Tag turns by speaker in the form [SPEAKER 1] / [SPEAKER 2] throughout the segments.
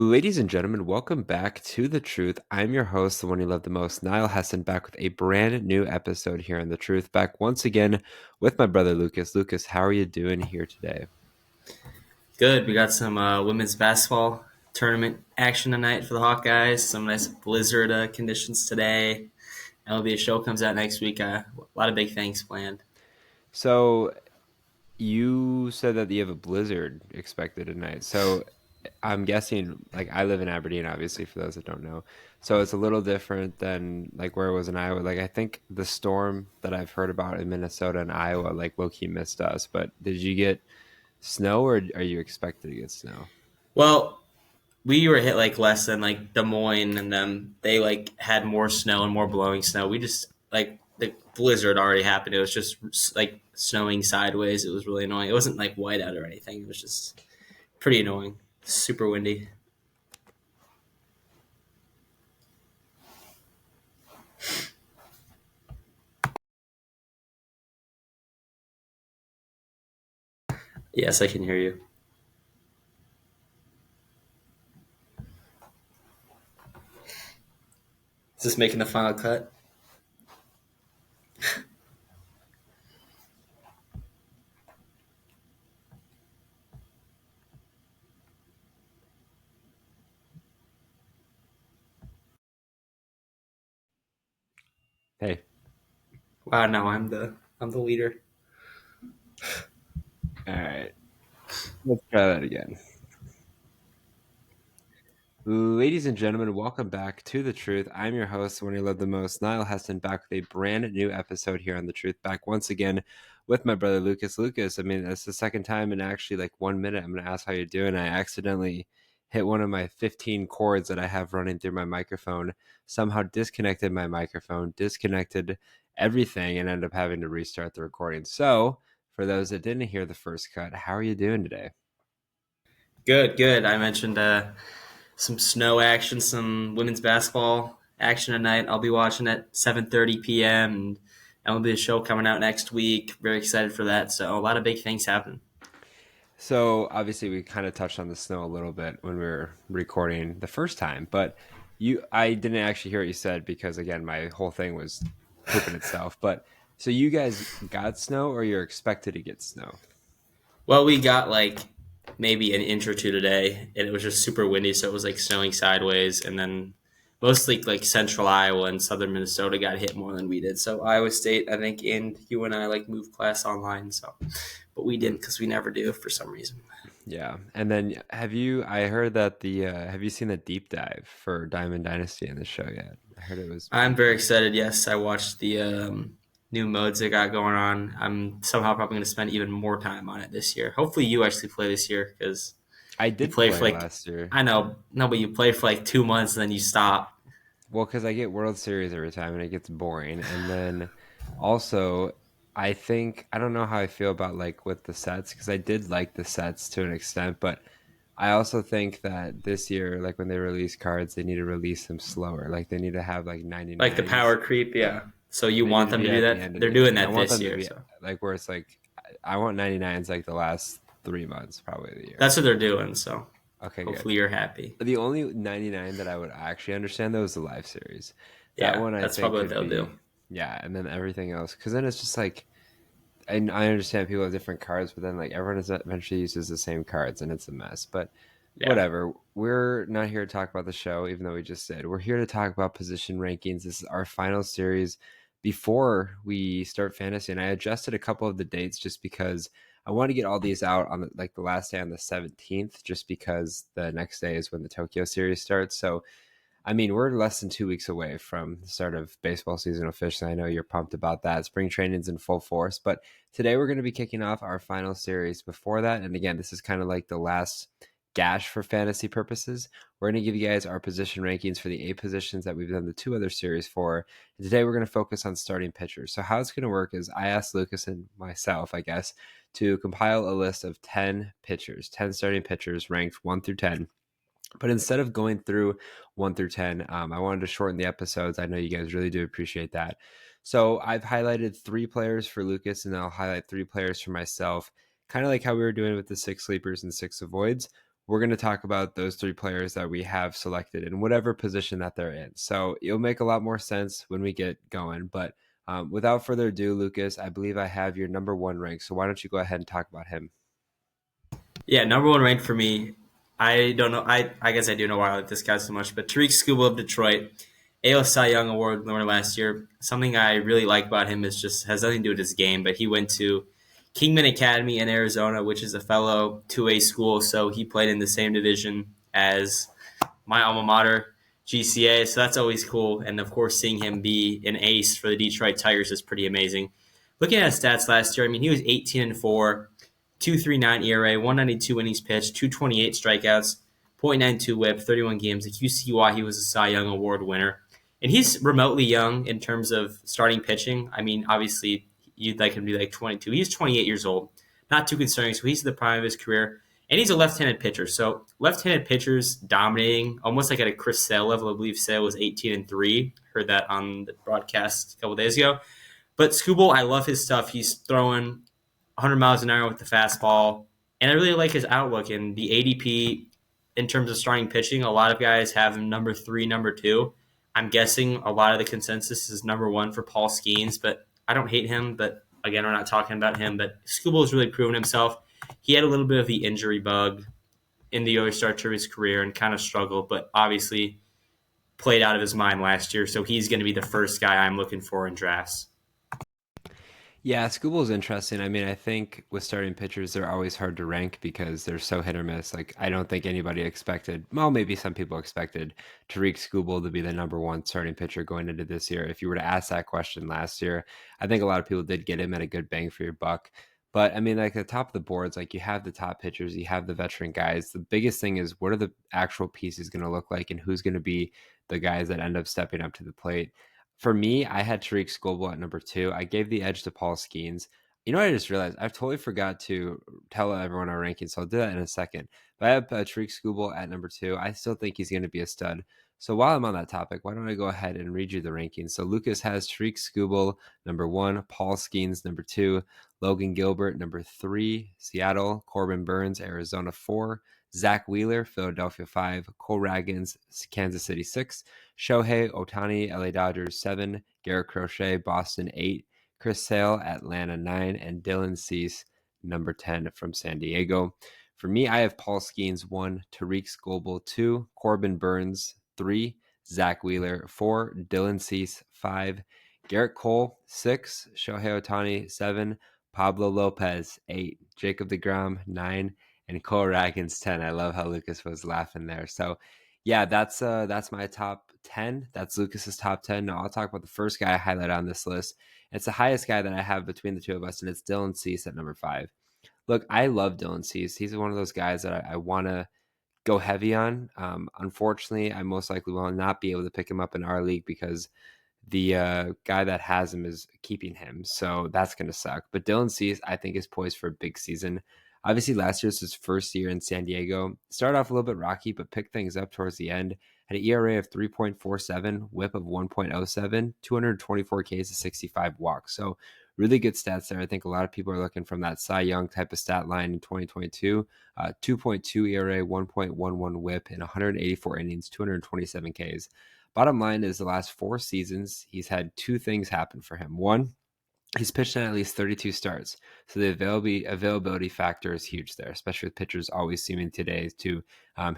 [SPEAKER 1] Ladies and gentlemen, welcome back to The Truth. I'm your host, the one you love the most, Niall Hessen, back with a brand new episode here on The Truth. Back once again with my brother Lucas. Lucas, how are you doing here today?
[SPEAKER 2] Good. We got some women's basketball tournament action tonight for the Hawkeyes. Some nice blizzard conditions today. MLB show comes out next week. A lot of big things planned.
[SPEAKER 1] So, you said that you have a blizzard expected tonight. So, I'm guessing, like, I live in Aberdeen, obviously, for those that don't know. So, it's a little different than, like, where it was in Iowa. Like, I think the storm that I've heard about in Minnesota and Iowa, like, low-key missed us. But did you get snow or are you expected to get snow?
[SPEAKER 2] Well, we were hit like less than like Des Moines and them. They like had more snow and more blowing snow. We just like the blizzard already happened. It was just like snowing sideways. It was really annoying. It wasn't like whiteout or anything. It was just pretty annoying. Super windy. Yes, I can hear you. Is this making the final cut?
[SPEAKER 1] Hey.
[SPEAKER 2] Wow, no, I'm the leader.
[SPEAKER 1] All right. Let's try that again. Ladies and gentlemen, welcome back to The Truth. I'm your host, the one you love the most, Niall Heston, back with a brand new episode here on The Truth. Back once again with my brother Lucas. Lucas, I mean, that's the second time in actually like 1 minute. I'm going to ask how you're doing. I accidentally hit one of my 15 cords that I have running through my microphone, somehow disconnected my microphone, disconnected everything, and ended up having to restart the recording. So, for those that didn't hear the first cut, how are you doing today?
[SPEAKER 2] Good, good. I mentioned some snow action, some women's basketball action tonight. I'll be watching at 7:30 p.m. and there'll be a show coming out next week. Very excited for that. So a lot of big things happen.
[SPEAKER 1] So obviously we kind of touched on the snow a little bit when we were recording the first time, but I didn't actually hear what you said because again, my whole thing was pooping itself. But so you guys got snow or you're expected to get snow?
[SPEAKER 2] Well, we got like maybe an inch or two today, and it was just super windy, so it was like snowing sideways. And then mostly like central Iowa and southern Minnesota got hit more than we did. So Iowa State, I think, and you and I like moved class online. So, but we didn't because we never do for some reason.
[SPEAKER 1] Yeah. And then I heard that have you seen the deep dive for Diamond Dynasty in the show yet? I heard it was
[SPEAKER 2] I'm
[SPEAKER 1] pretty
[SPEAKER 2] very
[SPEAKER 1] cool.
[SPEAKER 2] excited. Yes, I watched the new modes they got going on. I'm somehow probably going to spend even more time on it this year. Hopefully, you actually play this year because
[SPEAKER 1] I
[SPEAKER 2] you
[SPEAKER 1] did
[SPEAKER 2] play for
[SPEAKER 1] play
[SPEAKER 2] like
[SPEAKER 1] last year.
[SPEAKER 2] I know no, but you play for like 2 months and then you stop.
[SPEAKER 1] Well, because I get World Series every time and it gets boring. And then also, I don't know how I feel about like with the sets because I did like the sets to an extent, but I also think that this year, like when they release cards, they need to release them slower. Like they need to have like
[SPEAKER 2] Like the power
[SPEAKER 1] 99s.
[SPEAKER 2] creep, yeah. So you
[SPEAKER 1] They need
[SPEAKER 2] want
[SPEAKER 1] to
[SPEAKER 2] them to
[SPEAKER 1] be
[SPEAKER 2] do
[SPEAKER 1] at the
[SPEAKER 2] that?
[SPEAKER 1] end of
[SPEAKER 2] They're
[SPEAKER 1] the
[SPEAKER 2] doing
[SPEAKER 1] year. I
[SPEAKER 2] that
[SPEAKER 1] want
[SPEAKER 2] this
[SPEAKER 1] them to
[SPEAKER 2] year.
[SPEAKER 1] be
[SPEAKER 2] So
[SPEAKER 1] like where it's like, I want 99s like the last 3 months, probably of the year.
[SPEAKER 2] that's what they're doing. So
[SPEAKER 1] Okay, good.
[SPEAKER 2] hopefully you're happy.
[SPEAKER 1] The only 99 that I would actually understand though is the live series. That
[SPEAKER 2] Yeah,
[SPEAKER 1] one I
[SPEAKER 2] that's
[SPEAKER 1] think
[SPEAKER 2] probably what
[SPEAKER 1] could
[SPEAKER 2] they'll do.
[SPEAKER 1] be, yeah, and then everything else. Because then it's just like, and I understand people have different cards, but then like everyone eventually uses the same cards and it's a mess. But
[SPEAKER 2] Yeah.
[SPEAKER 1] whatever. We're not here to talk about the show, even though we just said we're here to talk about position rankings. This is our final series before we start fantasy, and I adjusted a couple of the dates just because I want to get all these out on like the last day on the 17th, just because the next day is when the Tokyo series starts. So I mean, we're less than 2 weeks away from the start of baseball season officially. I know you're pumped about that. Spring training's in full force, but today we're going to be kicking off our final series before that. And again, this is kind of like the last gash for fantasy purposes. We're going to give you guys our position rankings for the 8 positions that we've done the 2 other series for. And today we're going to focus on starting pitchers. So how it's going to work is I asked Lucas and myself, I guess, to compile a list of 10 pitchers, 10 starting pitchers ranked 1 through 10. But instead of going through 1 through 10, I wanted to shorten the episodes. I know you guys really do appreciate that. So I've highlighted 3 players for Lucas, and I'll highlight 3 players for myself. Kind of like how we were doing with the 6 sleepers and 6 avoids. we're going to talk about those three players that we have selected in whatever position that they're in. So it'll make a lot more sense when we get going. But without further ado, Lucas, I believe I have your number one rank. So why don't you go ahead and talk about him?
[SPEAKER 2] Yeah, number one ranked for me. I don't know. I guess I do know why I like this guy so much, but Tarik Skubal of Detroit, AL Cy Young Award winner last year. Something I really like about him is just has nothing to do with his game, but he went to Kingman Academy in Arizona, which is a fellow 2A school, so he played in the same division as my alma mater, GCA. So that's always cool, and of course, seeing him be an ace for the Detroit Tigers is pretty amazing. Looking at his stats last year, I mean, he was 18-4. 2.39 ERA, 192 innings pitched, 228 strikeouts, .92 WHIP, 31 games. Like you see why he was a Cy Young Award winner, and he's remotely young in terms of starting pitching. I mean, obviously you'd like him to be like 22. He's 28 years old, not too concerning. So he's at the prime of his career, and he's a left-handed pitcher. So left-handed pitchers dominating, almost like at a Chris Sale level. I believe Sale was 18-3. Heard that on the broadcast a couple days ago. But Skubal, I love his stuff. He's throwing 100 miles an hour with the fastball. And I really like his outlook and the ADP in terms of starting pitching. A lot of guys have him number 3, number 2. I'm guessing a lot of the consensus is number 1 for Paul Skeens, but I don't hate him. But again, we're not talking about him. But Skubal has really proven himself. He had a little bit of the injury bug in the early start to his career and kind of struggled, but obviously played out of his mind last year. So he's going to be the first guy I'm looking for in drafts.
[SPEAKER 1] Yeah, Skubal's interesting. I mean, I think with starting pitchers, they're always hard to rank because they're so hit or miss. Like, I don't think anybody expected, well, maybe some people expected Tarik Skubal to be the number one starting pitcher going into this year. If you were to ask that question last year, I think a lot of people did get him at a good bang for your buck. But I mean, like the top of the boards, like you have the top pitchers, you have the veteran guys. The biggest thing is what are the actual pieces going to look like and who's going to be the guys that end up stepping up to the plate. For me, I had Tarik Skubal at number 2. I gave the edge to Paul Skeens. You know what I just realized? I've totally forgot to tell everyone our rankings, so I'll do that in a second. But I have Tarik Skubal at number 2. I still think he's going to be a stud. So while I'm on that topic, why don't I go ahead and read you the rankings? So Lucas has Tarik Skubal number 1, Paul Skeens number 2, Logan Gilbert number 3, Seattle, Corbin Burns, Arizona 4, Zach Wheeler, Philadelphia 5, Cole Ragans, Kansas City 6, Shohei Ohtani, LA Dodgers 7, Garrett Crochet, Boston 8, Chris Sale, Atlanta 9, and Dylan Cease, number 10 from San Diego. For me, I have Paul Skeens 1, Tarik Skubal 2, Corbin Burns 3, Zach Wheeler 4, Dylan Cease 5, Gerrit Cole 6, Shohei Ohtani 7, Pablo Lopez 8, Jacob deGrom 9, and Cole Ragans 10. I love how Lucas was laughing there. So yeah, that's my top 10. That's Lucas's top 10. Now I'll talk about the first guy I highlight on this list. It's the highest guy that I have between the two of us, and it's Dylan Cease at number 5. Look, I love Dylan Cease. He's one of those guys that I want to go heavy on. Unfortunately, I most likely will not be able to pick him up in our league because the guy that has him is keeping him. So that's going to suck. But Dylan Cease, I think, is poised for a big season. Obviously, last year was his first year in San Diego. Started off a little bit rocky, but picked things up towards the end. Had an ERA of 3.47, whip of 1.07, 224 Ks to 65 walks. So really good stats there. I think a lot of people are looking from that Cy Young type of stat line in 2022. 2.2 ERA, 1.11 whip in 184 innings, 227 Ks. Bottom line is the last 4 seasons, he's had 2 things happen for him. One, he's pitched in at least 32 starts. So the availability factor is huge there, especially with pitchers always seeming today to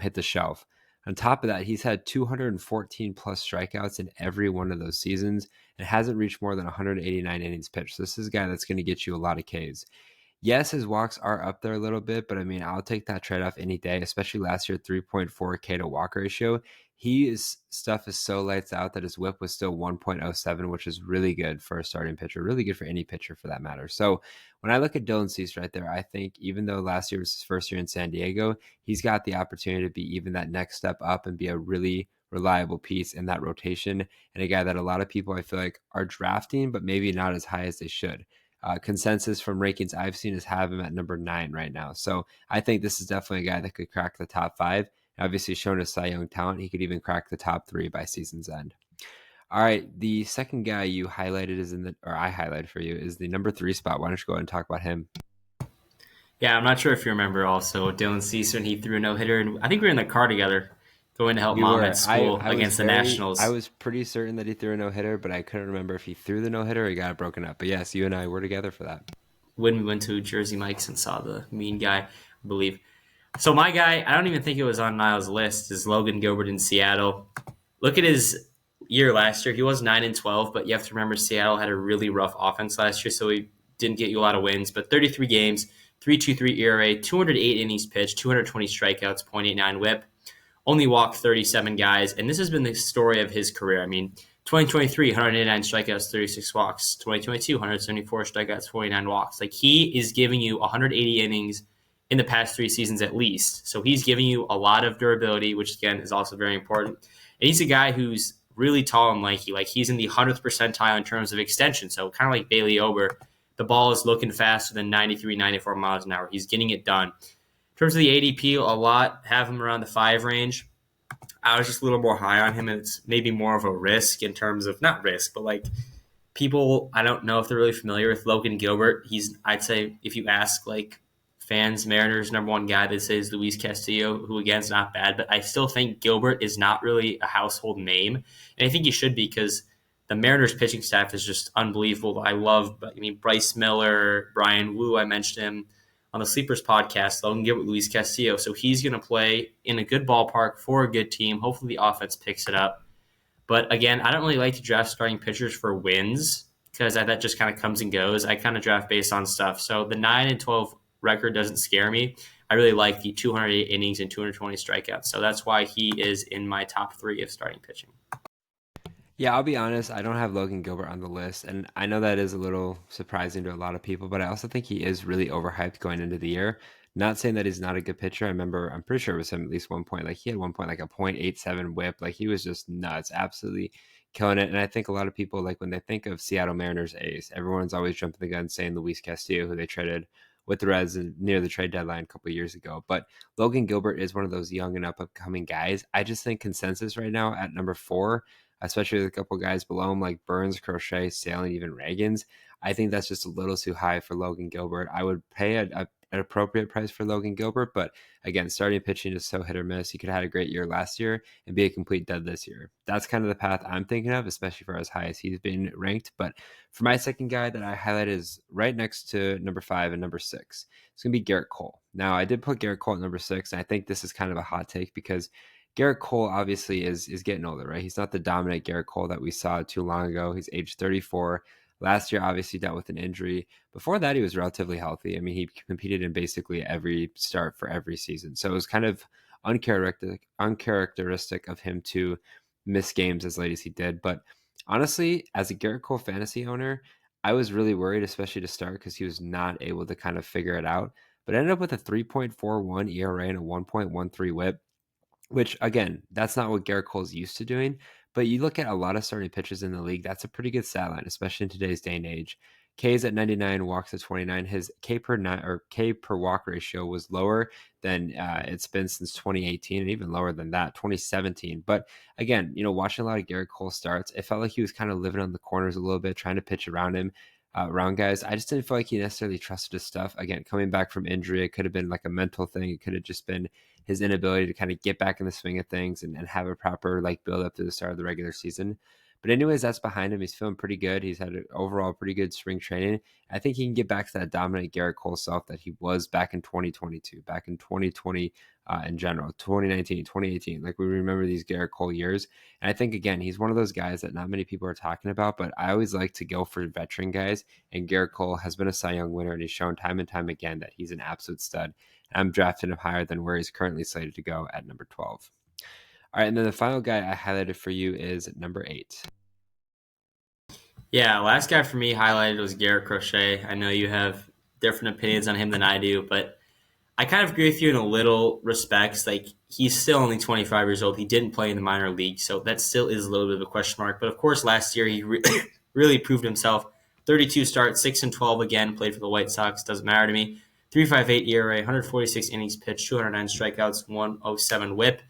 [SPEAKER 1] hit the shelf. On top of that, he's had 214 plus strikeouts in every one of those seasons and hasn't reached more than 189 innings pitched. So this is a guy that's going to get you a lot of Ks. Yes, his walks are up there a little bit, but I mean, I'll take that trade-off any day, especially last year, 3.4 K to walk ratio. His stuff is so lights out that his whip was still 1.07, which is really good for a starting pitcher, really good for any pitcher for that matter. So when I look at Dylan Cease right there, I think even though last year was his first year in San Diego, he's got the opportunity to be even that next step up and be a really reliable piece in that rotation, and a guy that a lot of people I feel like are drafting, but maybe not as high as they should. Consensus from rankings I've seen is have him at number 9 right now. So I think this is definitely a guy that could crack the top 5. Obviously shown his Cy Young talent. He could even crack the top 3 by season's end. All right. The second guy you highlighted I highlighted for you is the number 3 spot. Why don't you go ahead and talk about him?
[SPEAKER 2] Yeah, I'm not sure if you remember also Dylan Cease when he threw a no hitter, and I think we were in the car together going to help
[SPEAKER 1] We
[SPEAKER 2] mom
[SPEAKER 1] were.
[SPEAKER 2] at school against the
[SPEAKER 1] I
[SPEAKER 2] Nationals.
[SPEAKER 1] was pretty certain that he threw a no hitter, but I couldn't remember if he threw the no hitter or he got it broken up. But yes, you and I were together for that.
[SPEAKER 2] When we went to Jersey Mike's and saw the mean guy, I believe. So my guy, I don't even think it was on Niles' list, is Logan Gilbert in Seattle. Look at his year last year. He was 9-12, but you have to remember Seattle had a really rough offense last year, so he didn't get you a lot of wins. But 33 games, 3.23 ERA, 208 innings pitched, 220 strikeouts, .89 WHIP. Only walked 37 guys, and this has been the story of his career. I mean, 2023, 189 strikeouts, 36 walks. 2022, 174 strikeouts, 49 walks. Like, he is giving you 180 innings in the past 3 seasons at least. So he's giving you a lot of durability, which again is also very important. And he's a guy who's really tall and lanky. Like, he's in the 100th percentile in terms of extension. So kind of like Bailey Ober, the ball is looking faster than 93, 94 miles an hour. He's getting it done. In terms of the ADP, a lot have him around the 5 range. I was just a little more high on him, and it's maybe more of a risk in terms of not risk, but like people. I don't know if they're really familiar with Logan Gilbert. I'd say if you ask like fans, Mariners number one guy, they say is Luis Castillo, who again is not bad, but I still think Gilbert is not really a household name, and I think he should be because the Mariners pitching staff is just unbelievable. I mean, Bryce Miller, Brian Wu, I mentioned him on the Sleepers podcast, Logan Gilbert, Luis Castillo. So he's going to play in a good ballpark for a good team. Hopefully the offense picks it up. But again, I don't really like to draft starting pitchers for wins because that just kind of comes and goes. I kind of draft based on stuff. So the 9-12 record doesn't scare me. I really like the 208 innings and 220 strikeouts. So that's why he is in my top 3 of starting pitching.
[SPEAKER 1] Yeah, I'll be honest, I don't have Logan Gilbert on the list, and I know that is a little surprising to a lot of people, but I also think he is really overhyped going into the year. Not saying that he's not a good pitcher. I'm pretty sure it was him at least one point. Like he had one point like a .87 whip. Like he was just nuts, absolutely killing it. And I think a lot of people like when they think of Seattle Mariners ace, everyone's always jumping the gun saying Luis Castillo, who they traded with the Reds near the trade deadline a couple of years ago. But Logan Gilbert is one of those young and up and coming guys. I just think consensus right now at number 4, especially with a couple guys below him like Burns, Crochet, Sale, and even Reagans. I think that's just a little too high for Logan Gilbert. I would pay an appropriate price for Logan Gilbert, but again, starting pitching is so hit or miss. He could have had a great year last year and be a complete dud this year. That's kind of the path I'm thinking of, especially for as high as he's been ranked. But for my second guy that I highlighted is right next to number 5 and number 6. It's going to be Gerrit Cole. Now, I did put Gerrit Cole at number 6, and I think this is kind of a hot take because Gerrit Cole obviously is getting older, right? He's not the dominant Gerrit Cole that we saw too long ago. He's age 34. Last year, obviously, dealt with an injury. Before that, he was relatively healthy. I mean, he competed in basically every start for every season. So it was kind of uncharacteristic of him to miss games as late as he did. But honestly, as a Gerrit Cole fantasy owner, I was really worried, especially to start, because he was not able to kind of figure it out. But ended up with a 3.41 ERA and a 1.13 whip, which again, that's not what Gerrit Cole's used to doing. But you look at a lot of starting pitchers in the league, that's a pretty good stat line, especially in today's day and age. K's at 99, walks at 29. His K per walk ratio was lower than it's been since 2018, and even lower than that, 2017. But again, watching a lot of Gerrit Cole starts, it felt like he was kind of living on the corners a little bit, trying to pitch around him, around guys. I just didn't feel like he necessarily trusted his stuff. Again, coming back from injury, it could have been like a mental thing. It could have just been his inability to kind of get back in the swing of things and have a proper like build up to the start of the regular season. But anyways, that's behind him. He's feeling pretty good. He's had an overall pretty good spring training. I think he can get back to that dominant Gerrit Cole self that he was back in 2022, back in 2020 in general, 2019, 2018. Like we remember these Gerrit Cole years. And I think, again, he's one of those guys that not many people are talking about, but I always like to go for veteran guys. And Gerrit Cole has been a Cy Young winner, and he's shown time and time again that he's an absolute stud. I'm drafting him higher than where he's currently slated to go at number 12. All right, and then the final guy I highlighted for you is number 8.
[SPEAKER 2] Yeah, last guy for me highlighted was Garrett Crochet. I know you have different opinions on him than I do, but I kind of agree with you in a little respects. Like, he's still only 25 years old. He didn't play in the minor league, so that still is a little bit of a question mark. But of course, last year he really proved himself. 32 starts, 6-12 again, played for the White Sox. Doesn't matter to me. 3.58 ERA, 146 innings pitched, 209 strikeouts, 107 WHIP.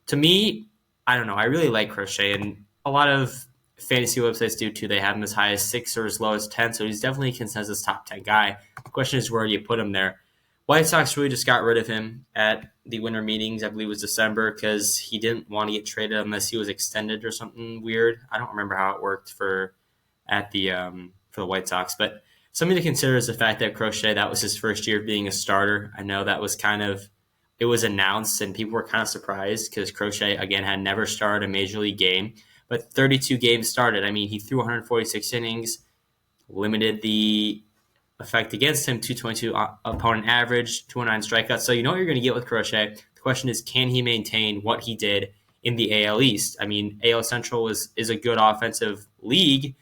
[SPEAKER 2] To me, I don't know. I really like Crochet, and a lot of fantasy websites do too. They have him as high as 6 or as low as 10, so he's definitely a consensus top 10 guy. The question is, where do you put him there? White Sox really just got rid of him at the winter meetings. I believe it was December because he didn't want to get traded unless he was extended or something weird. I don't remember how it worked for the White Sox, but something to consider is the fact that Crochet, that was his first year being a starter. I know that was it was announced and people were kind of surprised because Crochet again had never started a major league game, but 32 games started. I mean, he threw 146 innings, limited the effect against him, 222 opponent average, 209 strikeouts. So you know what you're going to get with Crochet. The question is, can he maintain what he did in the AL East? I mean, AL Central is a good offensive league,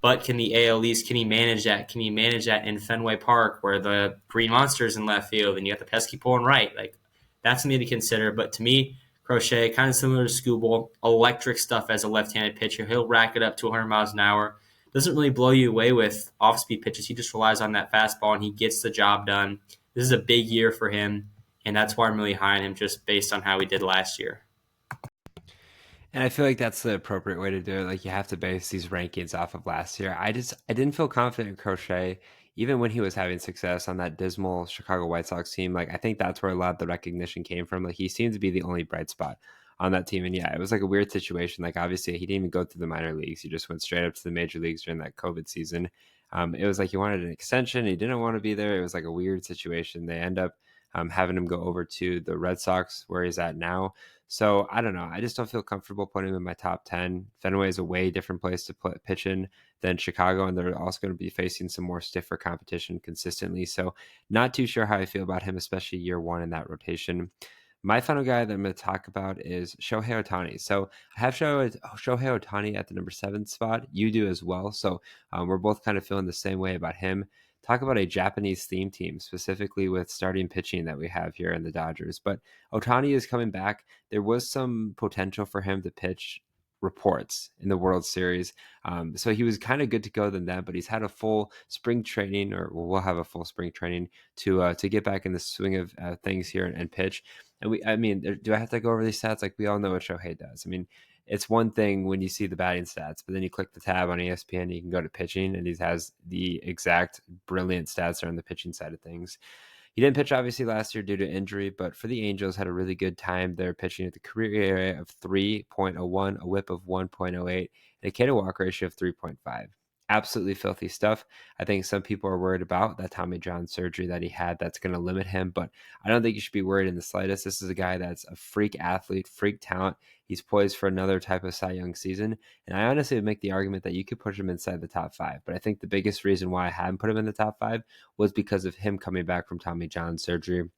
[SPEAKER 2] but can the AL East, can he manage that? Can he manage that in Fenway Park where the Green Monster's in left field and you got the pesky pole in right? Like, that's something to consider. But to me, Crochet, kind of similar to Skubal, electric stuff as a left-handed pitcher. He'll rack it up to 100 miles an hour. Doesn't really blow you away with off-speed pitches. He just relies on that fastball, and he gets the job done. This is a big year for him, and that's why I'm really high on him just based on how he did last year.
[SPEAKER 1] And I feel like that's the appropriate way to do it. Like you have to base these rankings off of last year. I didn't feel confident in Crochet even when he was having success on that dismal Chicago White Sox team. Like I think that's where a lot of the recognition came from. Like he seemed to be the only bright spot on that team. And yeah, it was like a weird situation. Like obviously he didn't even go through the minor leagues. He just went straight up to the major leagues during that COVID season. It was like he wanted an extension. He didn't want to be there. It was like a weird situation. They end up having him go over to the Red Sox where he's at now. So I don't know. I just don't feel comfortable putting him in my top 10. Fenway is a way different place to pitch in than Chicago, and they're also going to be facing some more stiffer competition consistently. So not too sure how I feel about him, especially year one in that rotation. My final guy that I'm going to talk about is Shohei Ohtani. So I have Shohei Ohtani at the number 7 spot. You do as well. So we're both kind of feeling the same way about him. Talk about a Japanese theme team, specifically with starting pitching that we have here in the Dodgers. But Ohtani is coming back. There was some potential for him to pitch reports in the World Series. So he was kind of good to go than that, but he's had a full spring training, or we'll have a full spring training to get back in the swing of things here and pitch. And I mean, do I have to go over these stats? Like we all know what Shohei does. I mean, it's one thing when you see the batting stats, but then you click the tab on ESPN, you can go to pitching, and he has the exact brilliant stats on the pitching side of things. He didn't pitch obviously last year due to injury, but for the Angels had a really good time. They're pitching at the career area of 3.01, a whip of 1.08, and a K to walk ratio of 3.5. Absolutely filthy stuff. I think some people are worried about that Tommy John surgery that he had that's going to limit him, but I don't think you should be worried in the slightest. This is a guy that's a freak athlete, freak talent. He's poised for another type of Cy Young season, and I honestly would make the argument that you could push him inside the top 5, but I think the biggest reason why I hadn't put him in the top 5 was because of him coming back from Tommy John surgery,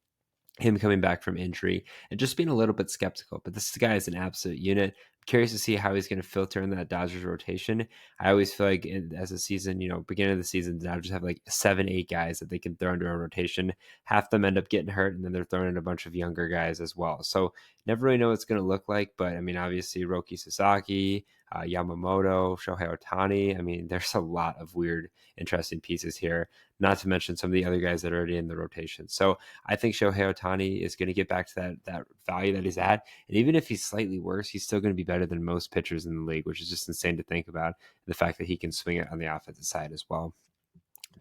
[SPEAKER 1] him coming back from injury, and just being a little bit skeptical. But this guy is an absolute unit. I'm curious to see how he's going to filter in that Dodgers rotation. I always feel like as a season, beginning of the season, the Dodgers have like 7-8 guys that they can throw into a rotation. Half them end up getting hurt, and then they're throwing in a bunch of younger guys as well. So never really know what it's going to look like. But I mean, obviously, Roki Sasaki, Yamamoto, Shohei Ohtani. I mean, there's a lot of weird, interesting pieces here, not to mention some of the other guys that are already in the rotation. So I think Shohei Ohtani is going to get back to that value that he's at. And even if he's slightly worse, he's still going to be better than most pitchers in the league, which is just insane to think about. The fact that he can swing it on the offensive side as well.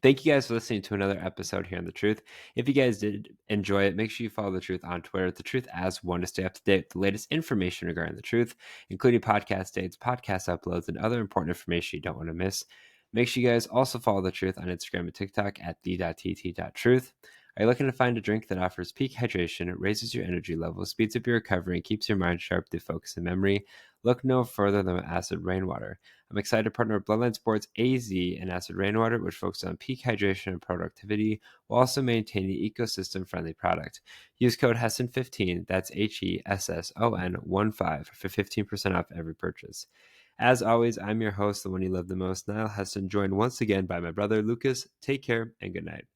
[SPEAKER 1] Thank you guys for listening to another episode here on The Truth. If you guys did enjoy it, make sure you follow The Truth on Twitter, The Truth as one, to stay up to date with the latest information regarding The Truth, including podcast dates, podcast uploads, and other important information you don't want to miss. Make sure you guys also follow The Truth on Instagram and TikTok at the.tt.truth. Are you looking to find a drink that offers peak hydration, raises your energy level, speeds up your recovery, and keeps your mind sharp through focus and memory? Look no further than Acid Rainwater. I'm excited to partner with Bloodline Sports AZ and Acid Rainwater, which focuses on peak hydration and productivity while also maintaining an ecosystem-friendly product. Use code HESSON15, that's HESSON15 for 15% off every purchase. As always, I'm your host, the one you love the most, Niall Hesson, joined once again by my brother Lucas. Take care and good night.